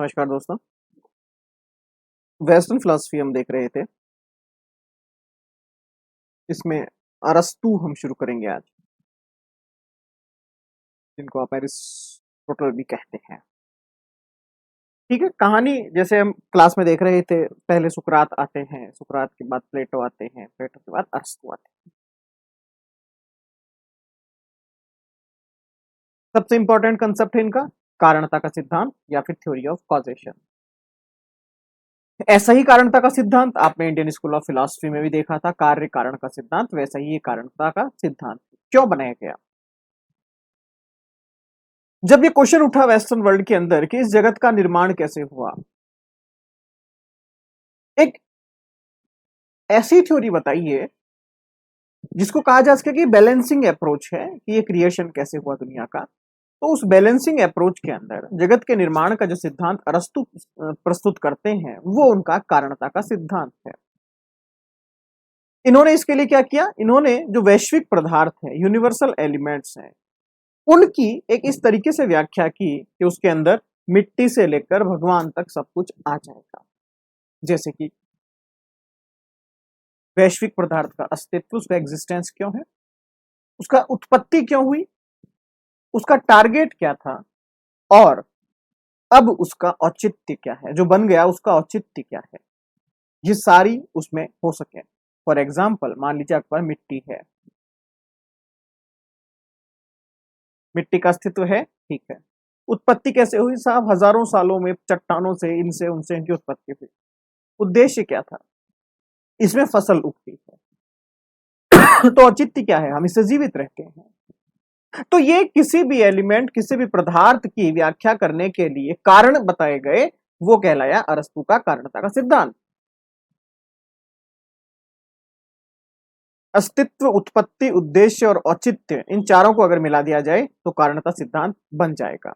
नमस्कार दोस्तों। Western philosophy हम देख रहे थे। इसमें अरस्तू हम शुरू करेंगे आज, जिनको आप एरिस्टोटल भी कहते हैं। ठीक है, कहानी जैसे हम क्लास में देख रहे थे, पहले सुकरात आते हैं, सुकरात के बाद प्लेटो आते हैं, प्लेटो के बाद अरस्तू आते हैं। सबसे इंपॉर्टेंट कंसेप्ट है इनका कारणता का सिद्धांत या फिर थ्योरी ऑफ कॉजेशन। ऐसा ही कारणता का सिद्धांत आपने इंडियन स्कूल ऑफ फिलॉसफी में भी देखा था, कार्य कारण का सिद्धांत। वैसा ही ये कारणता का सिद्धांत क्यों बनाया गया? जब ये क्वेश्चन उठा वेस्टर्न वर्ल्ड के अंदर कि इस जगत का निर्माण कैसे हुआ, एक ऐसी थ्योरी बताइए जिसको कहा जा सके कि बैलेंसिंग अप्रोच है कि ये क्रिएशन कैसे हुआ दुनिया का। तो उस बैलेंसिंग अप्रोच के अंदर जगत के निर्माण का जो सिद्धांत अरस्तु प्रस्तुत करते हैं वो उनका कारणता का सिद्धांत है। इन्होंने इसके लिए क्या किया? इन्होंने जो वैश्विक पदार्थ है, यूनिवर्सल एलिमेंट्स हैं, उनकी एक इस तरीके से व्याख्या की कि उसके अंदर मिट्टी से लेकर भगवान तक सब कुछ आ जाएगा। जैसे कि वैश्विक पदार्थ का अस्तित्व, उसका एग्जिस्टेंस क्यों है, उसका उत्पत्ति क्यों हुई, उसका टारगेट क्या था, और अब उसका औचित्य क्या है, जो बन गया उसका औचित्य क्या है, ये सारी उसमें हो सके। फॉर एग्जाम्पल, मान लीजिए आपके पास मिट्टी है, मिट्टी का अस्तित्व है, ठीक है। उत्पत्ति कैसे हुई साहब? हजारों सालों में चट्टानों से, इनसे उनसे इनकी उत्पत्ति हुई। उद्देश्य क्या था? इसमें फसल उगती है तो औचित्य क्या है? हम इससे जीवित रहते हैं। तो ये किसी भी एलिमेंट, किसी भी पदार्थ की व्याख्या करने के लिए कारण बताए गए, वो कहलाया अरस्तु का कारणता का सिद्धांत। अस्तित्व, उत्पत्ति, उद्देश्य और औचित्य, इन चारों को अगर मिला दिया जाए तो कारणता सिद्धांत बन जाएगा।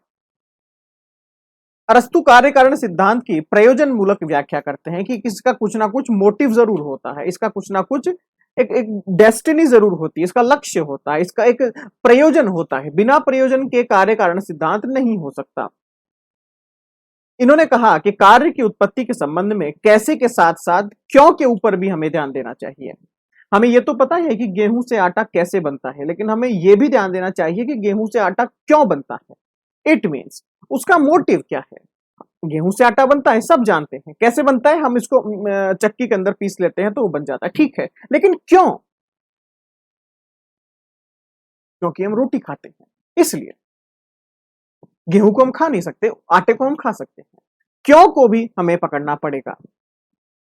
अरस्तु कार्य कारण सिद्धांत की प्रयोजन मूलक व्याख्या करते हैं कि इसका कुछ ना कुछ मोटिव जरूर होता है, इसका कुछ ना कुछ एक डेस्टिनी जरूर होती है, इसका लक्ष्य होता है, इसका एक प्रयोजन होता है। बिना प्रयोजन के कार्य कारण सिद्धांत नहीं हो सकता। इन्होंने कहा कि कार्य की उत्पत्ति के संबंध में कैसे के साथ साथ क्यों के ऊपर भी हमें ध्यान देना चाहिए। हमें यह तो पता है कि गेहूं से आटा कैसे बनता है, लेकिन हमें यह भी ध्यान देना चाहिए कि गेहूं से आटा क्यों बनता है। इट मीन्स उसका मोटिव क्या है। गेहूं से आटा बनता है, सब जानते हैं कैसे बनता है, हम इसको चक्की के अंदर पीस लेते हैं तो वो बन जाता है, ठीक है। लेकिन क्यों? क्योंकि हम रोटी खाते हैं, इसलिए। गेहूं को हम खा नहीं सकते, आटे को हम खा सकते हैं। क्यों को भी हमें पकड़ना पड़ेगा।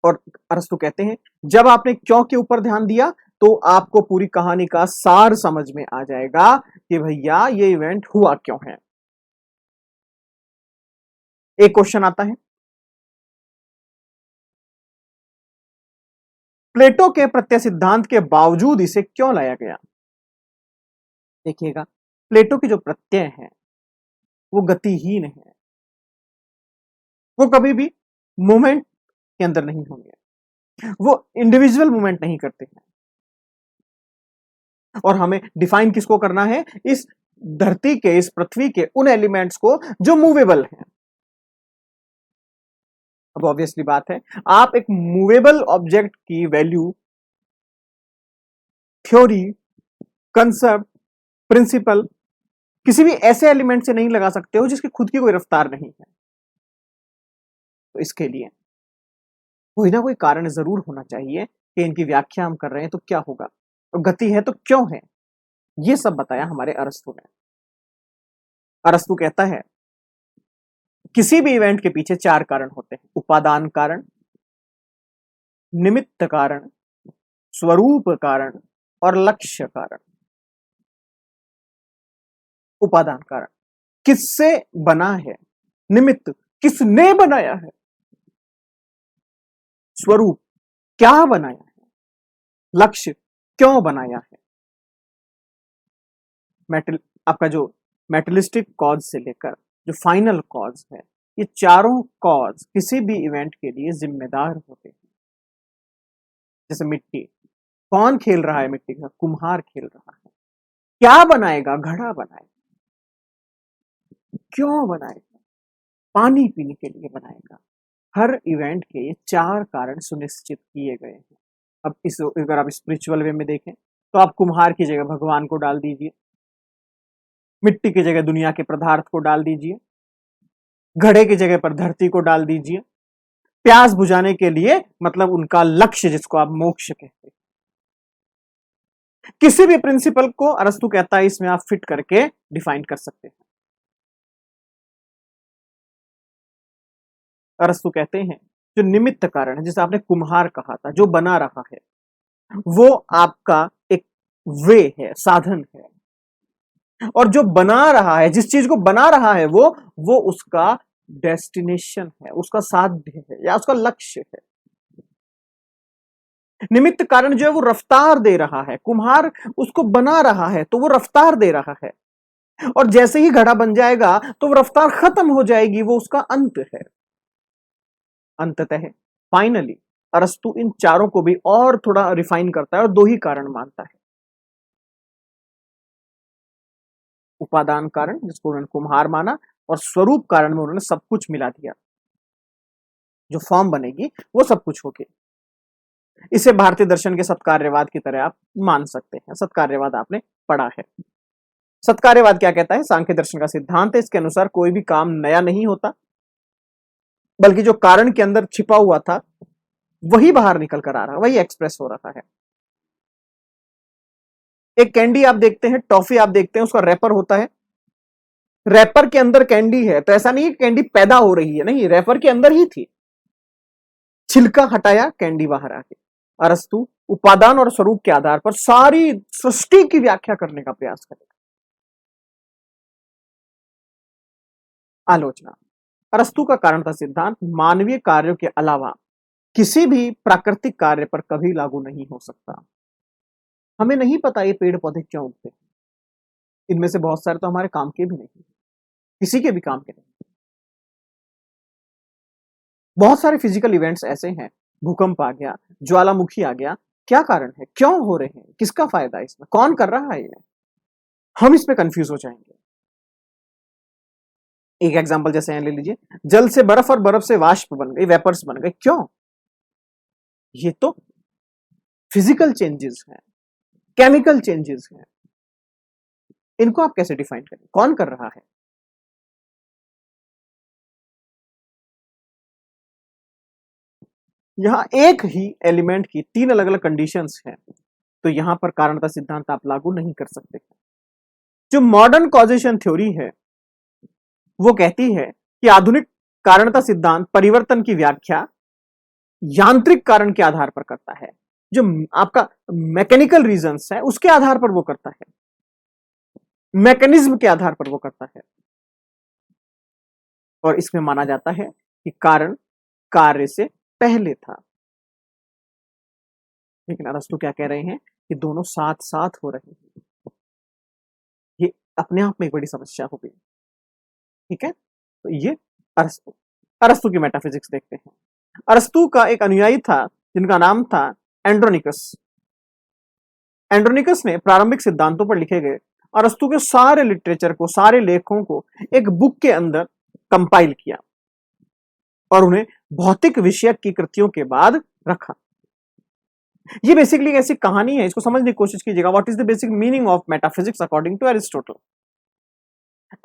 और अरस्तु कहते हैं जब आपने क्यों के ऊपर ध्यान दिया तो आपको पूरी कहानी का सार समझ में आ जाएगा कि भैया ये इवेंट हुआ क्यों है। एक क्वेश्चन आता है, प्लेटो के प्रत्यय सिद्धांत के बावजूद इसे क्यों लाया गया? देखिएगा, प्लेटो की जो प्रत्यय है वो गतिहीन है, वो कभी भी मूवमेंट के अंदर नहीं होंगे, वो इंडिविजुअल मूवमेंट नहीं करते हैं। और हमें डिफाइन किसको करना है? इस धरती के, इस पृथ्वी के उन एलिमेंट्स को जो मूवेबल हैं। अब ऑब्वियसली बात है, आप एक मूवेबल ऑब्जेक्ट की वैल्यू थ्योरी, कंसेप्ट, प्रिंसिपल किसी भी ऐसे एलिमेंट से नहीं लगा सकते हो जिसकी खुद की कोई रफ्तार नहीं है। तो इसके लिए कोई ना कोई कारण जरूर होना चाहिए कि इनकी व्याख्या हम कर रहे हैं तो क्या होगा, और गति है तो क्यों है। ये सब बताया हमारे अरस्तु ने। अरस्तु कहता है किसी भी इवेंट के पीछे चार कारण होते हैं: उपादान कारण, निमित्त कारण, स्वरूप कारण और लक्ष्य कारण। उपादान कारण किससे बना है, निमित्त किसने बनाया है, स्वरूप क्या बनाया है, लक्ष्य क्यों बनाया है। मेटल, आपका जो मेटलिस्टिक कॉज से लेकर जो फाइनल कॉज है, ये चारों कॉज किसी भी इवेंट के लिए जिम्मेदार होते हैं। जैसे मिट्टी, कौन खेल रहा है मिट्टी का? कुम्हार खेल रहा है। क्या बनाएगा? घड़ा बनाएगा। क्यों बनाएगा? पानी पीने के लिए बनाएगा। हर इवेंट के ये 4 कारण सुनिश्चित किए गए हैं। अब इस अगर आप स्पिरिचुअल वे में देखें तो आप कुम्हार की जगह भगवान को डाल दीजिए, मिट्टी की जगह दुनिया के पदार्थ को डाल दीजिए, घड़े की जगह पर धरती को डाल दीजिए, प्यास बुझाने के लिए मतलब उनका लक्ष्य जिसको आप मोक्ष कहते हैं। किसी भी प्रिंसिपल को अरस्तु कहता है इसमें आप फिट करके डिफाइन कर सकते हैं। अरस्तु कहते हैं जो निमित्त कारण है, जिसे आपने कुम्हार कहा था, जो बना रहा है वो आपका एक वे है, साधन है, और जो बना रहा है, जिस चीज को बना रहा है वो उसका डेस्टिनेशन है, उसका साध्य है या उसका लक्ष्य है। निमित्त कारण जो है वो रफ्तार दे रहा है, कुम्हार उसको बना रहा है तो वो रफ्तार दे रहा है, और जैसे ही घड़ा बन जाएगा तो वो रफ्तार खत्म हो जाएगी, वो उसका अंत है। अंततः फाइनली अरस्तु इन चारों को भी और थोड़ा रिफाइन करता है और 2 ही कारण मानता है। उपादान कारण जिसको उन्होंने कुम्हार माना, और स्वरूप कारण में उन्होंने सब कुछ मिला दिया, जो फॉर्म बनेगी वो सब कुछ होगी। इसे भारतीय दर्शन के सत्कार्यवाद की तरह आप मान सकते हैं। सत्कार्यवाद आपने पढ़ा है। सत्कार्यवाद क्या कहता है? सांख्य दर्शन का सिद्धांत है, इसके अनुसार कोई भी काम नया नहीं होता, बल्कि जो कारण के अंदर छिपा हुआ था वही बाहर निकल कर आ रहा है, वही एक्सप्रेस हो रहा है। एक कैंडी आप देखते हैं, टॉफी आप देखते हैं, उसका रैपर होता है, रैपर के अंदर कैंडी है, तो ऐसा नहीं है कैंडी पैदा हो रही है, नहीं, रैपर के अंदर ही थी, छिलका हटाया, कैंडी बाहर आ गई। अरस्तु उपादान और स्वरूप के आधार पर सारी सृष्टि की व्याख्या करने का प्रयास करेगा। आलोचना। अरस्तु का कारणता सिद्धांत मानवीय कार्यों के अलावा किसी भी प्राकृतिक कार्य पर कभी लागू नहीं हो सकता। हमें नहीं पता ये पेड़ पौधे क्यों उगते हैं, इनमें से बहुत सारे तो हमारे काम के भी नहीं, किसी के भी काम के नहीं। बहुत सारे फिजिकल इवेंट्स ऐसे हैं, भूकंप आ गया, ज्वालामुखी आ गया, क्या कारण है, क्यों हो रहे हैं, किसका फायदा है इसमें, कौन कर रहा है ये, हम इसमें कंफ्यूज हो जाएंगे। एक एग्जांपल जैसे ले लीजिए, जल से बर्फ और बर्फ से वाष्प बन गई, वेपर्स बन गए, क्यों? ये तो फिजिकल चेंजेस हैं, केमिकल चेंजेस हैं, इनको आप कैसे डिफाइन करें, कौन कर रहा है? यहां एक ही एलिमेंट की 3 अलग अलग कंडीशंस हैं, तो यहां पर कारणता सिद्धांत आप लागू नहीं कर सकते। जो मॉडर्न कॉजेशन थ्योरी है वो कहती है कि आधुनिक कारणता सिद्धांत परिवर्तन की व्याख्या यांत्रिक कारण के आधार पर करता है, जो आपका मैकेनिकल रीजंस है उसके आधार पर वो करता है, मैकेनिज्म के आधार पर वो करता है, और इसमें माना जाता है कि कारण कार्य से पहले था। लेकिन अरस्तु क्या कह रहे हैं कि दोनों साथ साथ हो रहे हैं, ये अपने आप में एक बड़ी समस्या हो गई। ठीक है, तो ये अरस्तु अरस्तु की मेटाफिजिक्स देखते हैं। अरस्तु का एक अनुयायी था जिनका नाम था एंड्रोनिकस। एंड्रोनिकस ने प्रारंभिक सिद्धांतों पर लिखे गए अरस्तु के सारे लिटरेचर को, सारे लेखों को एक बुक के अंदर कंपाइल किया और उन्हें भौतिक विषयक की कृतियों के बाद रखा। ये बेसिकली ऐसी कहानी है, इसको समझने की कोशिश कीजिएगा। What is the basic meaning of metaphysics according to Aristotle?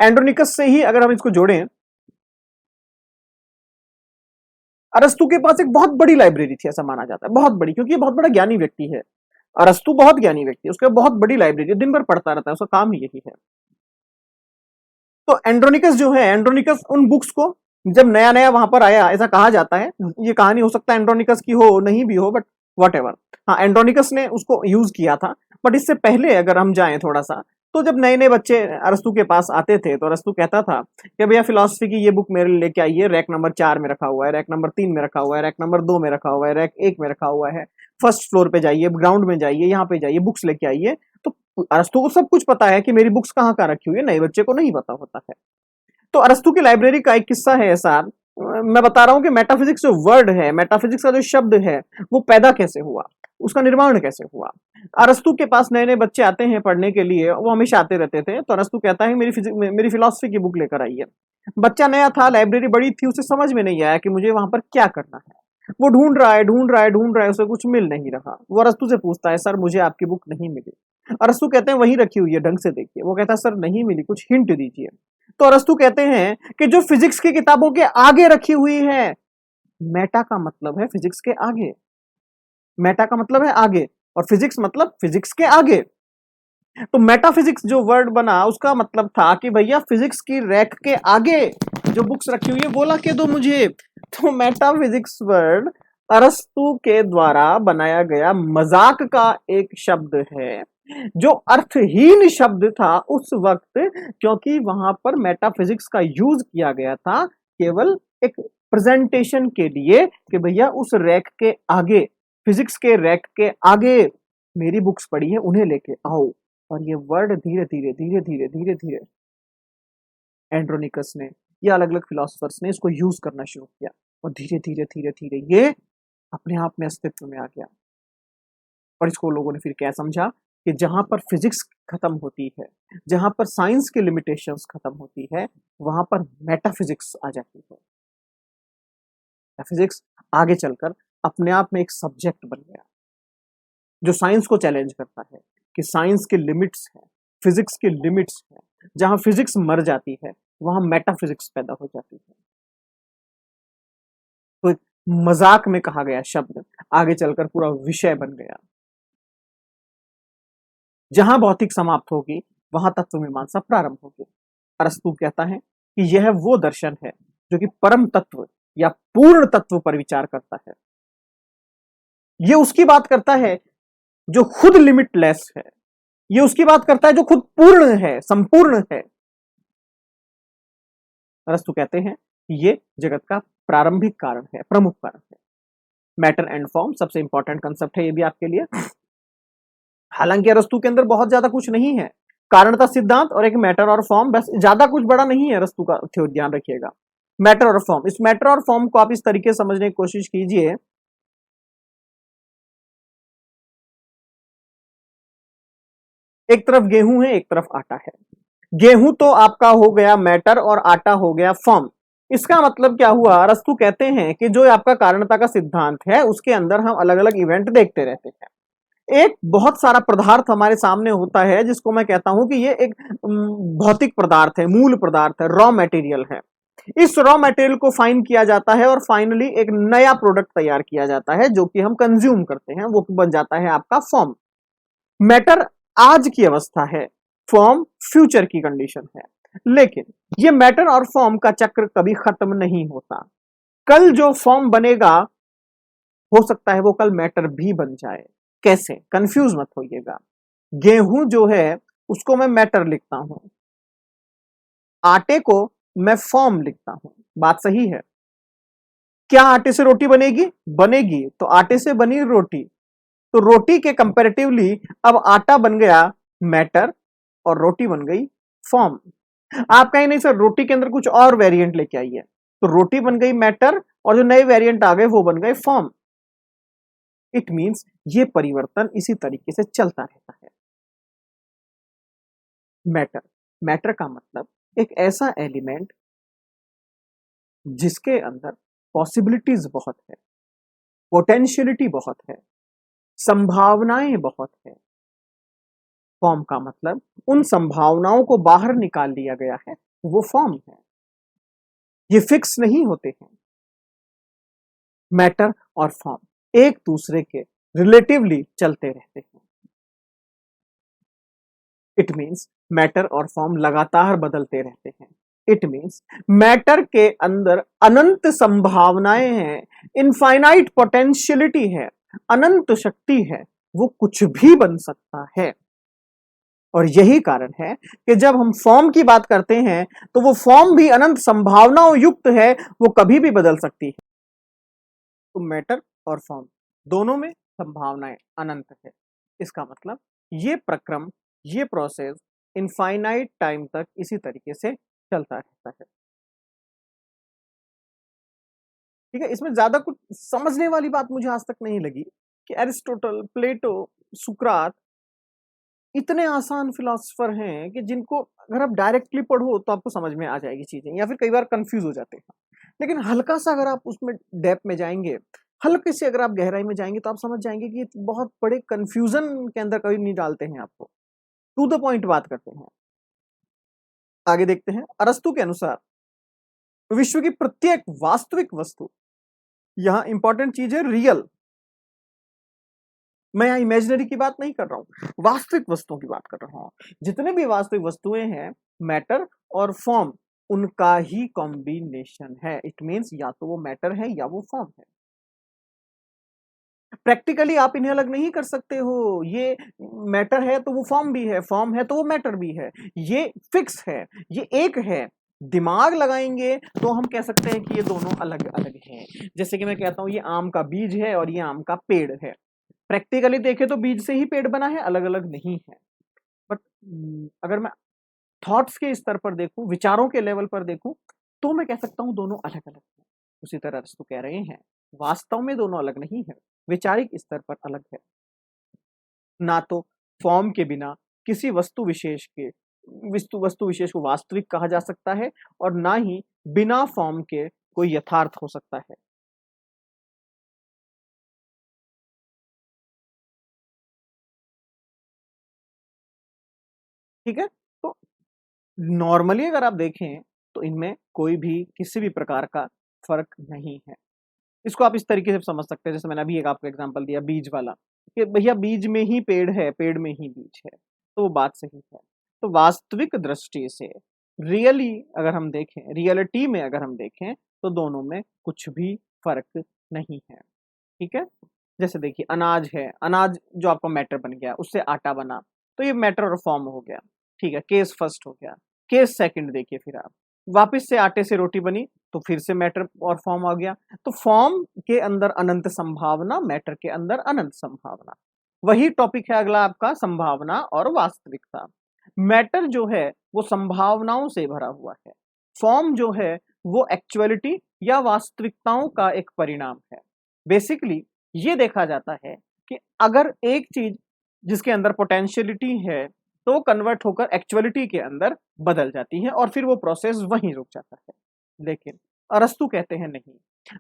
Andronicus से ही अगर हम इसको जोड़ें, अरस्तु के पास एक बहुत बड़ी लाइब्रेरी थी, ऐसा माना जाता है, बहुत बड़ी, क्योंकि ये बहुत बड़ा ज्ञानी व्यक्ति है। अरस्तु बहुत ज्ञानी व्यक्ति है, उसके बहुत बड़ी लाइब्रेरी, दिन भर पढ़ता रहता है, उसका काम ही यही है। तो एंड्रोनिकस जो है, एंड्रोनिकस उन बुक्स को जब नया नया वहां पर आया, ऐसा कहा जाता है, ये कहानी हो सकता है एंड्रोनिकस की हो, नहीं भी हो, बट व्हाटएवर, हाँ, एंड्रोनिकस ने उसको यूज किया था। बट इससे पहले अगर हम जाएं थोड़ा सा, तो जब नए नए बच्चे अरस्तु के पास आते थे तो अरस्तु कहता था कि भैया फिलॉसफी की ये बुक मेरे लेके आइए, रैक नंबर 4 में रखा हुआ है, रैक नंबर 3 में रखा हुआ है, रैक नंबर 2 में रखा हुआ है, रैक 1 में रखा हुआ है, फर्स्ट फ्लोर पे जाइए, ग्राउंड में जाइए, यहाँ पे जाइए, बुक्स लेके आइए। तो अरस्तु को सब कुछ पता है कि मेरी बुक्स कहाँ कहाँ रखी हुई है, नए बच्चे को नहीं पता होता है। तो अरस्तु की लाइब्रेरी का एक किस्सा है ऐसा, मैं बता रहा हूं कि मेटाफिजिक्स जो वर्ड है, मेटाफिजिक्स का जो शब्द है, वो पैदा कैसे हुआ, उसका निर्माण कैसे हुआ। अरस्तु के पास नए नए बच्चे आते हैं पढ़ने के लिए, वो हमेशा आते रहते थे, तो अरस्तु कहता है मेरी फिलोसफी की बुक लेकर आइए। बच्चा नया था, लाइब्रेरी बड़ी थी, उसे समझ में नहीं आया कि मुझे वहां पर क्या करना है। वो ढूंढ रहा है, ढूंढ रहा है, ढूंढ रहा है, उसे कुछ मिल नहीं रहा। वो अरस्तु से पूछता है, सर मुझे आपकी बुक नहीं मिली। अरस्तु कहते हैं वहीं रखी हुई है, ढंग से देखिए। वो कहता है सर नहीं मिली, कुछ हिंट दीजिए। तो अरस्तु कहते हैं कि जो फिजिक्स की किताबों के आगे रखी हुई है। मेटा का मतलब है फिजिक्स के आगे, मेटा का मतलब है आगे, और फिजिक्स मतलब फिजिक्स के आगे। तो मेटाफिजिक्स जो वर्ड बना, उसका मतलब था कि भैया फिजिक्स की रैक के आगे जो बुक्स रखी हुई है वो ला के दो मुझे। तो मेटाफिजिक्स वर्ड अरस्तु के द्वारा बनाया गया मजाक का एक शब्द है, जो अर्थहीन शब्द था उस वक्त, क्योंकि वहां पर मेटाफिजिक्स का यूज किया गया था केवल एक प्रेजेंटेशन के लिए कि भैया उस रैक के आगे, फिजिक्स के रैक के आगे मेरी बुक्स पड़ी है, उन्हें लेके आओ। और ये वर्ड धीरे धीरे धीरे धीरे धीरे धीरे एंड्रोनिकस ने या अलग अलग फिलोसफर्स ने इसको यूज करना शुरू किया, और धीरे धीरे धीरे धीरे ये अपने आप में अस्तित्व में आ गया। और इसको लोगों ने फिर क्या समझा कि जहां पर फिजिक्स खत्म होती है, जहां पर साइंस की लिमिटेशंस खत्म होती है, वहां पर मेटाफिजिक्स आ जाती है। मेटाफिजिक्स आगे चलकर अपने आप में एक सब्जेक्ट बन गया, जो साइंस को चैलेंज करता है कि साइंस के लिमिट्स है, फिजिक्स के लिमिट्स है। जहां फिजिक्स मर जाती है, वहां मेटाफिजिक्स पैदा हो जाती है। तो एक मजाक में कहा गया शब्द आगे चलकर पूरा विषय बन गया। जहां भौतिक समाप्त होगी, वहां तत्व मीमांसा प्रारंभ होगी। अरस्तु कहता है कि यह वो दर्शन है जो कि परम तत्व या पूर्ण तत्व पर विचार करता है। यह उसकी बात करता है जो खुद लिमिटलेस है, ये उसकी बात करता है जो खुद पूर्ण है, संपूर्ण है। अरस्तु कहते हैं कि ये जगत का प्रारंभिक कारण है, प्रमुख कारण है। मैटर एंड फॉर्म सबसे इंपॉर्टेंट कंसेप्ट है ये भी आपके लिए। हालांकि अरस्तु के अंदर बहुत ज्यादा कुछ नहीं है, कारणता सिद्धांत और एक मैटर और फॉर्म, बस, ज्यादा कुछ बड़ा नहीं है अरस्तु का थ्योरी, ध्यान रखिएगा। मैटर और फॉर्म, इस मैटर और फॉर्म को आप इस तरीके से समझने की कोशिश कीजिए। एक तरफ गेहूं है, एक तरफ आटा है। गेहूं तो आपका हो गया मैटर और आटा हो गया फॉर्म। इसका मतलब क्या हुआ, अरस्तु कहते हैं कि जो आपका कारणता का सिद्धांत है, उसके अंदर हम अलग अलग इवेंट देखते रहते हैं। एक बहुत सारा पदार्थ हमारे सामने होता है, जिसको मैं कहता हूं कि ये एक भौतिक पदार्थ है, मूल पदार्थ है, रॉ मटेरियल है। इस रॉ मटेरियल को फाइन किया जाता है और फाइनली एक नया प्रोडक्ट तैयार किया जाता है, जो कि हम कंज्यूम करते हैं, वो बन जाता है आपका फॉर्म। मैटर आज की अवस्था है, फॉर्म फ्यूचर की कंडीशन है। लेकिन ये मैटर और फॉर्म का चक्र कभी खत्म नहीं होता। कल जो फॉर्म बनेगा, हो सकता है वो कल मैटर भी बन जाए। कैसे, कंफ्यूज मत होइएगा। गेहूं जो है उसको मैं मैटर लिखता हूं, आटे को मैं फॉर्म लिखता हूं। बात सही है। क्या आटे से रोटी बनेगी? बनेगी। तो आटे से बनी रोटी, तो रोटी के कंपैरेटिवली अब आटा बन गया मैटर और रोटी बन गई फॉर्म। आप कहें नहीं सर रोटी के अंदर कुछ और वेरिएंट लेके आइए, तो रोटी बन गई मैटर और जो नए वेरिएंट आ गए वो बन गए फॉर्म। इट मींस ये परिवर्तन इसी तरीके से चलता रहता है। मैटर, मैटर का मतलब एक ऐसा एलिमेंट जिसके अंदर पॉसिबिलिटीज बहुत है, पोटेंशियलिटी बहुत है, संभावनाएं बहुत है। फॉर्म का मतलब उन संभावनाओं को बाहर निकाल लिया गया है, वो फॉर्म है। ये फिक्स नहीं होते हैं। मैटर और फॉर्म एक दूसरे के रिलेटिवली चलते रहते हैं। इट मीन्स मैटर और फॉर्म लगातार बदलते रहते हैं। इट मीन्स मैटर के अंदर अनंत संभावनाएं हैं, इनफाइनाइट पोटेंशियलिटी है, अनंत शक्ति है, वो कुछ भी बन सकता है। और यही कारण है कि जब हम फॉर्म की बात करते हैं, तो वो फॉर्म भी अनंत संभावनाओं युक्त है, वो कभी भी बदल सकती है। तो मैटर और फॉर्म दोनों में संभावनाएं अनंत है। इसका मतलब ये प्रक्रम, ये प्रोसेस इनफाइनाइट टाइम तक इसी तरीके से चलता रहता है। ठीक है, इसमें ज्यादा कुछ समझने वाली बात मुझे आज तक नहीं लगी कि एरिस्टोटल, प्लेटो, सुकरात इतने आसान फिलोसफर हैं कि जिनको अगर आप डायरेक्टली पढ़ो तो आपको समझ में आ जाएगी चीजें, या फिर कई बार कंफ्यूज हो जाते हैं। लेकिन हल्का सा अगर आप उसमें डेप्थ में जाएंगे, हल्के से अगर आप गहराई में जाएंगे, तो आप समझ जाएंगे कि ये बहुत बड़े कंफ्यूजन के अंदर कभी नहीं डालते हैं आपको, टू द पॉइंट बात करते हैं। आगे देखते हैं। अरस्तु के अनुसार विश्व की प्रत्येक वास्तविक वस्तु, यहां इंपॉर्टेंट चीज है रियल, मैं यहां इमेजिनरी की बात नहीं कर रहा हूं, वास्तविक वस्तुओं की बात कर रहा हूं। जितने भी वास्तविक वस्तुएं हैं, मैटर और फॉर्म उनका ही कॉम्बिनेशन है। इट मींस या तो वो मैटर है या वो फॉर्म है। प्रैक्टिकली आप इन्हें अलग नहीं कर सकते हो। ये मैटर है तो वो फॉर्म भी है, फॉर्म है तो वो मैटर भी है। ये फिक्स है, ये एक है। दिमाग लगाएंगे तो हम कह सकते हैं कि ये दोनों अलग अलग हैं। जैसे कि मैं कहता हूं ये आम का बीज है और ये आम का पेड़ है। प्रैक्टिकली देखें तो बीज से ही पेड़ बना है, अलग अलग नहीं है। बट अगर मैं थॉट्स के स्तर पर देखूं, विचारों के लेवल पर देखूं, तो मैं कह सकता हूं दोनों अलग अलग हैं। उसी तरह अरस्तु कह रहे हैं वास्तव में दोनों अलग नहीं है, वैचारिक स्तर पर अलग है। ना तो फॉर्म के बिना किसी वस्तु विशेष को वास्तविक कहा जा सकता है, और ना ही बिना फॉर्म के कोई यथार्थ हो सकता है। ठीक है, तो नॉर्मली अगर आप देखें तो इनमें कोई भी किसी भी प्रकार का फर्क नहीं है। इसको आप इस तरीके से समझ सकते हैं, जैसे मैंने अभी एक आपको एग्जांपल दिया बीज वाला, कि भैया बीज में ही पेड़ है, पेड़ में ही बीज है, तो वो बात सही है। तो वास्तविक दृष्टि से रियली अगर हम देखें, रियलिटी में अगर हम देखें, तो दोनों में कुछ भी फर्क नहीं है। ठीक है, जैसे देखिए अनाज है, अनाज जो आपका मैटर बन गया, उससे आटा बना, तो ये मैटर और फॉर्म हो गया। ठीक है, केस फर्स्ट हो गया। केस सेकंड देखिए, फिर आप वापस से आटे से रोटी बनी, तो फिर से मैटर और फॉर्म आ गया। तो फॉर्म के अंदर अनंत संभावना, मैटर के अंदर अनंत संभावना। वही टॉपिक है अगला आपका, संभावना और वास्तविकता। मैटर जो है वो संभावनाओं से भरा हुआ है, फॉर्म जो है वो एक्चुअलिटी या वास्तविकताओं का एक परिणाम है। बेसिकली ये देखा जाता है कि अगर एक चीज जिसके अंदर पोटेंशियलिटी है, तो वो कन्वर्ट होकर एक्चुअलिटी के अंदर बदल जाती है, और फिर वो प्रोसेस वहीं रुक जाता है। लेकिन अरस्तु कहते हैं नहीं।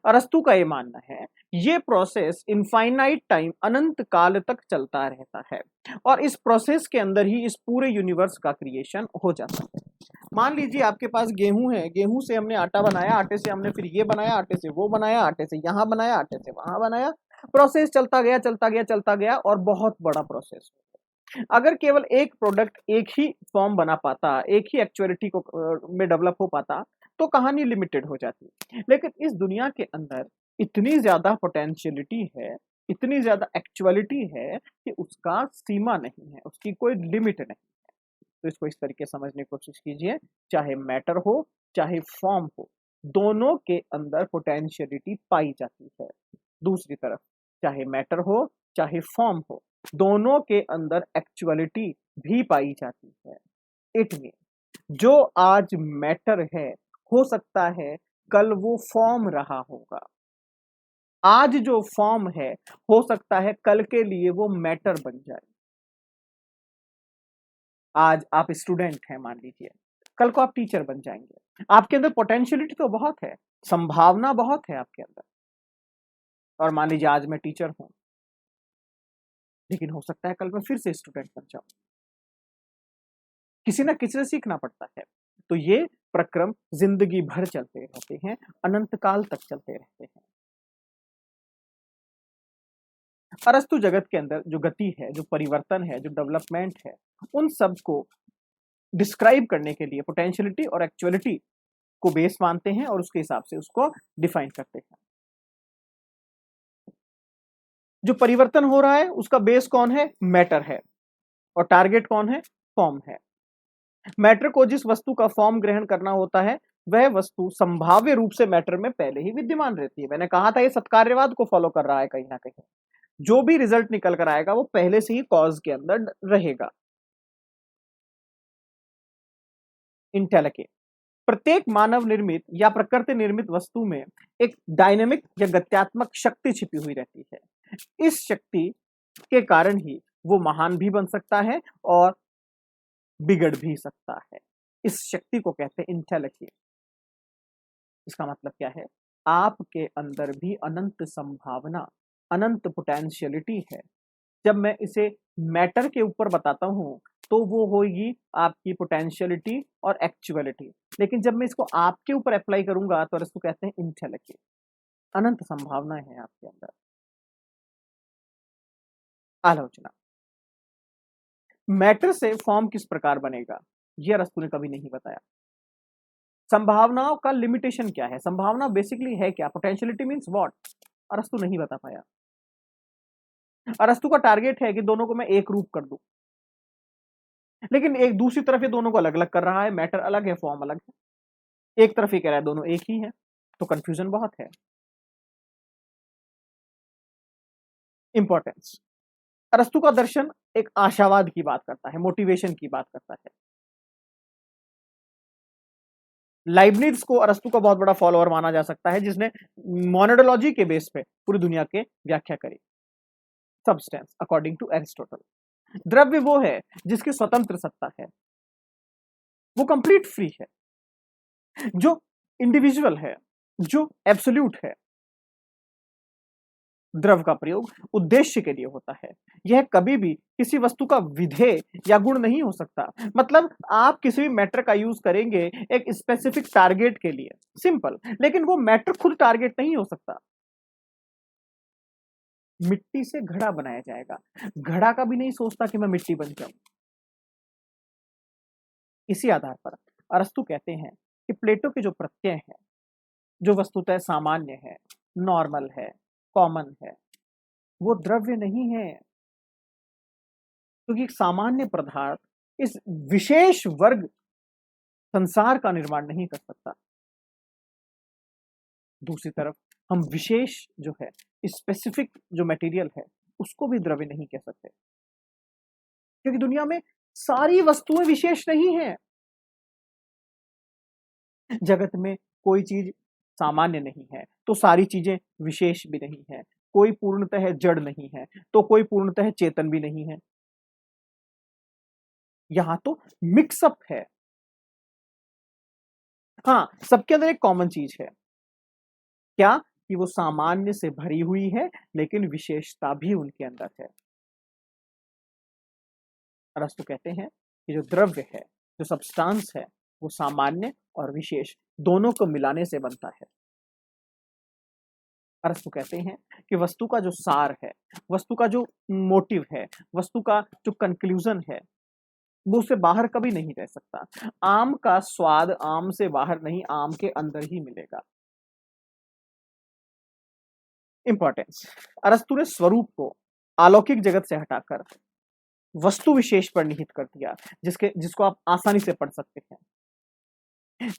अरस्तु का ये मानना है ये प्रोसेस इनफाइनाइट टाइम, अनंत काल तक चलता रहता है, और इस प्रोसेस के अंदर ही इस पूरे यूनिवर्स का क्रिएशन हो जाता है। मान लीजिए आपके पास गेहूं है, गेहूं से हमने आटा बनाया, आटे से हमने फिर ये बनाया, आटे से वो बनाया, आटे से यहाँ बनाया, आटे से वहां बनाया। प्रोसेस चलता गया चलता गया चलता गया, और बहुत बड़ा प्रोसेस। अगर केवल एक प्रोडक्ट एक ही फॉर्म बना पाता, एक ही एक्चुअलिटी को में डेवलप हो पाता, तो कहानी लिमिटेड हो जाती। लेकिन इस दुनिया के अंदर इतनी ज्यादा पोटेंशियलिटी है, इतनी ज्यादा एक्चुअलिटी है कि उसका सीमा नहीं है, उसकी कोई लिमिट नहीं है। तो इसको इस तरीके से समझने की कोशिश कीजिए, चाहे मैटर हो चाहे फॉर्म हो, दोनों के अंदर पोटेंशियलिटी पाई जाती है। दूसरी तरफ चाहे मैटर हो चाहे फॉर्म हो, दोनों के अंदर एक्चुअलिटी भी पाई जाती है। इट मीन जो आज मैटर है, हो सकता है कल वो फॉर्म रहा होगा। आज जो फॉर्म है, हो सकता है कल के लिए वो मैटर बन जाए। आज आप स्टूडेंट हैं मान लीजिए, कल को आप टीचर बन जाएंगे। आपके अंदर पोटेंशियलिटी तो बहुत है, संभावना बहुत है आपके अंदर, और मान लीजिए आज मैं टीचर हूं, लेकिन हो सकता है कल मैं फिर से स्टूडेंट बन जाऊं। किसी ना किसी से सीखना पड़ता है। तो ये प्रक्रम जिंदगी भर चलते रहते हैं, अनंत काल तक चलते रहते हैं। अरस्तु जगत के अंदर जो गति है, जो परिवर्तन है, जो डेवलपमेंट है, उन सब को डिस्क्राइब करने के लिए पोटेंशियलिटी और एक्चुअलिटी को बेस मानते हैं, और उसके हिसाब से उसको डिफाइन करते हैं। जो परिवर्तन हो रहा है उसका बेस कौन है? मैटर है, और टारगेट कौन है? फॉर्म है। मैटर को जिस वस्तु का फॉर्म ग्रहण करना होता है, वह वस्तु संभाव्य रूप से मैटर में पहले ही विद्यमान रहती है। मैंने कहा था ये सत्कार्यवाद को फॉलो कर रहा है कहीं ना कहीं। जो भी रिजल्ट निकल कर आएगा वो पहले से ही कॉज के अंदर रहेगा। इंटेलेक्ट प्रत्येक मानव निर्मित या प्रकृति निर्मित वस्तु में एक डायनेमिक या गत्यात्मक शक्ति छिपी हुई रहती है। इस शक्ति के कारण ही वो महान भी बन सकता है और बिगड़ भी सकता है। इस शक्ति को कहते हैं इंटेलेक्ट। इसका मतलब क्या है? आपके अंदर भी अनंत संभावना, अनंत पोटेंशियलिटी है। जब मैं इसे मैटर के ऊपर बताता हूं तो वो होगी आपकी पोटेंशियलिटी और एक्चुअलिटी, लेकिन जब मैं इसको आपके ऊपर अप्लाई करूंगा तो इसको कहते हैं इंटेलेक्ट। अनंत संभावनाएं हैं आपके अंदर। आलोचना, मैटर से फॉर्म किस प्रकार बनेगा यह अरस्तु ने कभी नहीं बताया। संभावनाओं का लिमिटेशन क्या है? संभावना बेसिकली है क्या? Potentiality means what? अरस्तु नहीं बता पाया। अरस्तु का टारगेट है कि दोनों को मैं एक रूप कर दूं, लेकिन एक दूसरी तरफ ये दोनों को अलग अलग कर रहा है। मैटर अलग है, फॉर्म अलग है। एक तरफ ये कह रहा है दोनों एक ही है, तो कंफ्यूजन बहुत है। इंपॉर्टेंस, अरस्तु का दर्शन एक आशावाद की बात करता है, मोटिवेशन की बात करता है। लाइबनिज को अरस्तु का बहुत बड़ा फॉलोअर माना जा सकता है, जिसने मोनोडोलॉजी के बेस पे पूरी दुनिया के व्याख्या करी। सब्सटेंस अकॉर्डिंग टू एरिस्टोटल, द्रव्य वो है जिसकी स्वतंत्र सत्ता है, वो कंप्लीट फ्री है, जो इंडिविजुअल है, जो एब्सोल्यूट है। द्रव्य का प्रयोग उद्देश्य के लिए होता है। यह कभी भी किसी वस्तु का विधेय या गुण नहीं हो सकता। मतलब आप किसी भी मैटर का यूज करेंगे एक स्पेसिफिक टारगेट के लिए, सिंपल, लेकिन वो मैटर खुद टारगेट नहीं हो सकता। मिट्टी से घड़ा बनाया जाएगा, घड़ा का भी नहीं सोचता कि मैं मिट्टी बन जाऊं। इसी आधार पर अरस्तु कहते हैं कि प्लेटो के जो प्रत्यय है, जो वस्तुतः सामान्य है, नॉर्मल है, कॉमन है, वो द्रव्य नहीं है, क्योंकि सामान्य पदार्थ इस विशेष वर्ग संसार का निर्माण नहीं कर सकता। दूसरी तरफ हम विशेष जो है, स्पेसिफिक जो मटेरियल है, उसको भी द्रव्य नहीं कह सकते, क्योंकि दुनिया में सारी वस्तुएं विशेष नहीं है। जगत में कोई चीज सामान्य नहीं है तो सारी चीजें विशेष भी नहीं है। कोई पूर्णतः जड़ नहीं है तो कोई पूर्णतः चेतन भी नहीं है। यहां तो मिक्सअप है। हाँ, सबके अंदर एक कॉमन चीज है, क्या? कि वो सामान्य से भरी हुई है, लेकिन विशेषता भी उनके अंदर है। अरस्तु कहते हैं कि जो द्रव्य है, जो सब्सटेंस है, वो सामान्य और विशेष दोनों को मिलाने से बनता है। अरस्तु कहते हैं कि वस्तु का जो सार है, वस्तु का जो मोटिव है, वस्तु का जो कंक्लूजन है, वो उससे बाहर कभी नहीं रह सकता। आम का स्वाद आम से बाहर नहीं, आम के अंदर ही मिलेगा। इंपॉर्टेंस, अरस्तु ने स्वरूप को अलौकिक जगत से हटाकर वस्तु विशेष पर निहित कर दिया, जिसको आप आसानी से पढ़ सकते हैं।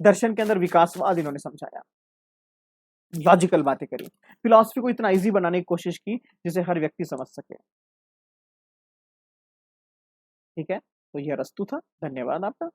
दर्शन के अंदर विकासवाद इन्होंने समझाया, लॉजिकल बातें करी, फिलॉसफी को इतना इजी बनाने की कोशिश की जिसे हर व्यक्ति समझ सके। ठीक है, तो यह अरस्तु था। धन्यवाद आपका।